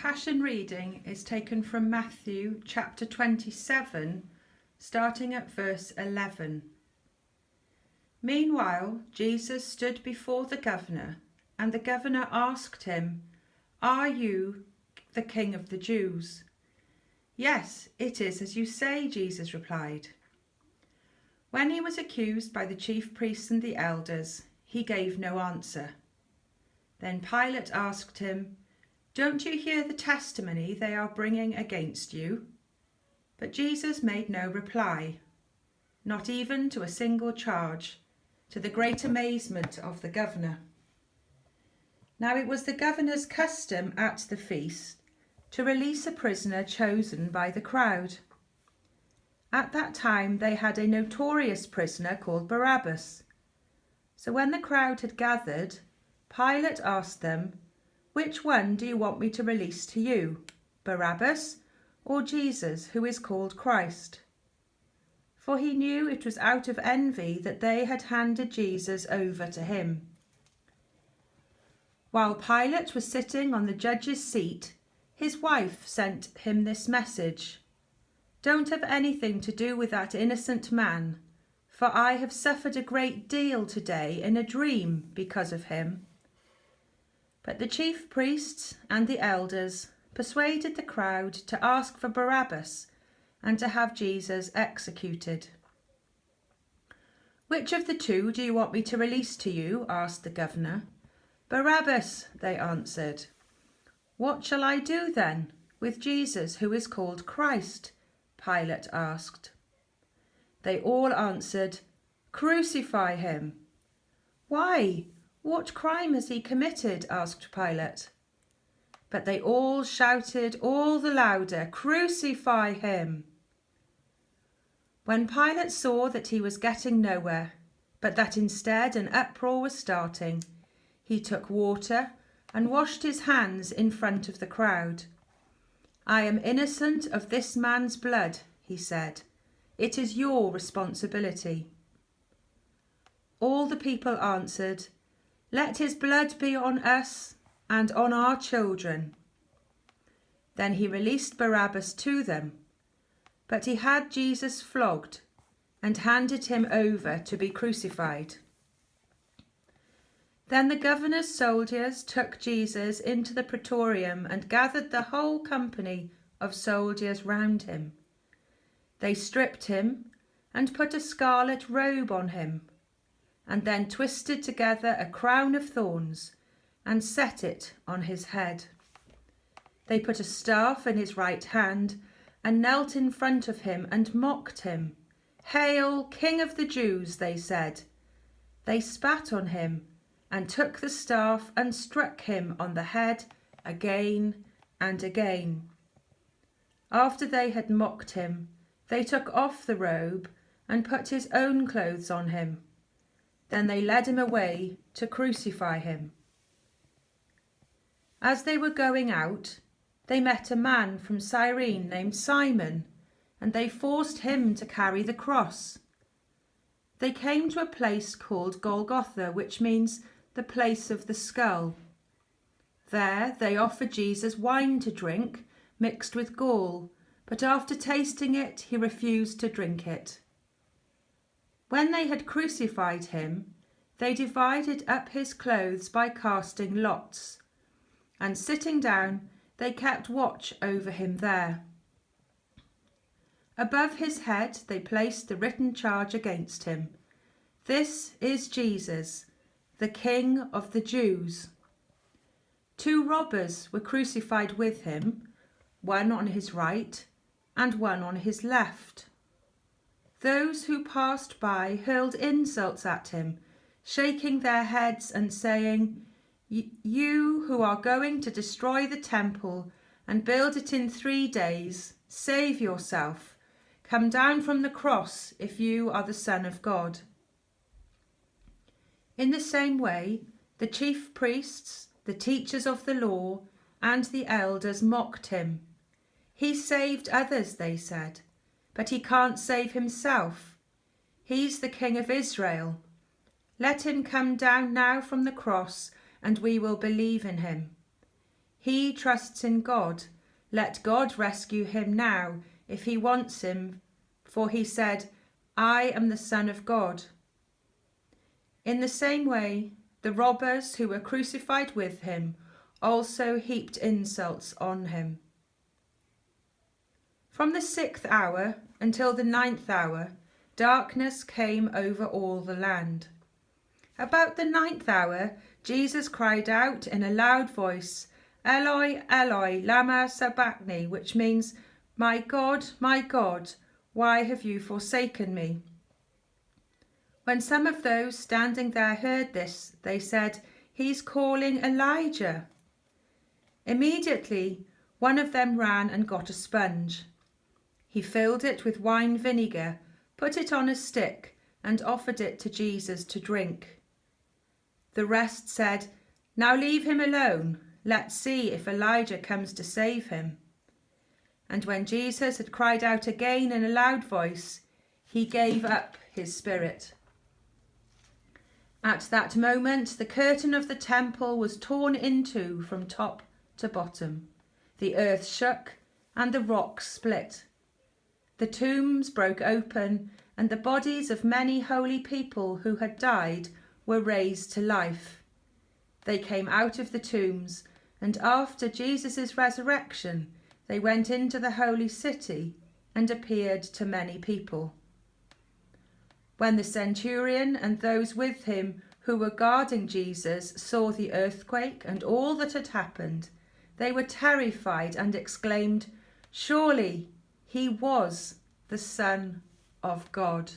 Passion reading is taken from Matthew chapter 27, starting at verse 11. Meanwhile, Jesus stood before the governor, and the governor asked him, "Are you the King of the Jews?" "Yes, it is as you say," Jesus replied. When he was accused by the chief priests and the elders, he gave no answer. Then Pilate asked him, "Don't you hear the testimony they are bringing against you?" But Jesus made no reply, not even to a single charge, to the great amazement of the governor. Now it was the governor's custom at the feast to release a prisoner chosen by the crowd. At that time they had a notorious prisoner called Barabbas. So when the crowd had gathered, Pilate asked them, "Which one do you want me to release to you, Barabbas or Jesus, who is called Christ?" For he knew it was out of envy that they had handed Jesus over to him. While Pilate was sitting on the judge's seat, his wife sent him this message: "Don't have anything to do with that innocent man, for I have suffered a great deal today in a dream because of him." But the chief priests and the elders persuaded the crowd to ask for Barabbas and to have Jesus executed. "Which of the two do you want me to release to you?" asked the governor. "Barabbas," they answered. "What shall I do then with Jesus, who is called Christ?" Pilate asked. They all answered, "Crucify him." "Why? What crime has he committed?" asked Pilate. But they all shouted all the louder, "Crucify him!" When Pilate saw that he was getting nowhere, but that instead an uproar was starting, he took water and washed his hands in front of the crowd. "I am innocent of this man's blood," he said. "It is your responsibility." All the people answered, "Let his blood be on us and on our children." Then he released Barabbas to them, but he had Jesus flogged and handed him over to be crucified. Then the governor's soldiers took Jesus into the praetorium and gathered the whole company of soldiers round him. They stripped him and put a scarlet robe on him, and then twisted together a crown of thorns and set it on his head. They put a staff in his right hand and knelt in front of him and mocked him. "Hail, King of the Jews," they said. They spat on him and took the staff and struck him on the head again and again. After they had mocked him, they took off the robe and put his own clothes on him. Then they led him away to crucify him. As they were going out, they met a man from Cyrene named Simon, and they forced him to carry the cross. They came to a place called Golgotha, which means the place of the skull. There they offered Jesus wine to drink, mixed with gall, but after tasting it, he refused to drink it. When they had crucified him, they divided up his clothes by casting lots, and sitting down, they kept watch over him there. Above his head they placed the written charge against him: "This is Jesus, the King of the Jews." 2 robbers were crucified with him, one on his right and one on his left. Those who passed by hurled insults at him, shaking their heads and saying, "You who are going to destroy the temple and build it in 3 days, save yourself. Come down from the cross if you are the Son of God." In the same way, the chief priests, the teachers of the law, and the elders mocked him. "He saved others," they said, "but he can't save himself. He's the King of Israel. Let him come down now from the cross, and we will believe in him. He trusts in God. Let God rescue him now, if he wants him, for he said, I am the Son of God. In the same way, the robbers who were crucified with him also heaped insults on him. From the 6th hour until the 9th hour, darkness came over all the land. About the 9th hour, Jesus cried out in a loud voice, Eloi, Eloi, lama sabachthani, which means, my God, why have you forsaken me? When some of those standing there heard this, they said, He's calling Elijah. Immediately, one of them ran and got a sponge. He filled it with wine vinegar, put it on a stick, and offered it to Jesus to drink. The rest said, Now leave him alone. Let's see if Elijah comes to save him. And when Jesus had cried out again in a loud voice, he gave up his spirit. At that moment, the curtain of the temple was torn in two from top to bottom. The earth shook and the rocks split. The tombs broke open, and the bodies of many holy people who had died were raised to life. They came out of the tombs, and after Jesus' resurrection, they went into the holy city and appeared to many people. When the centurion and those with him who were guarding Jesus saw the earthquake and all that had happened, they were terrified and exclaimed, Surely he was the Son of God.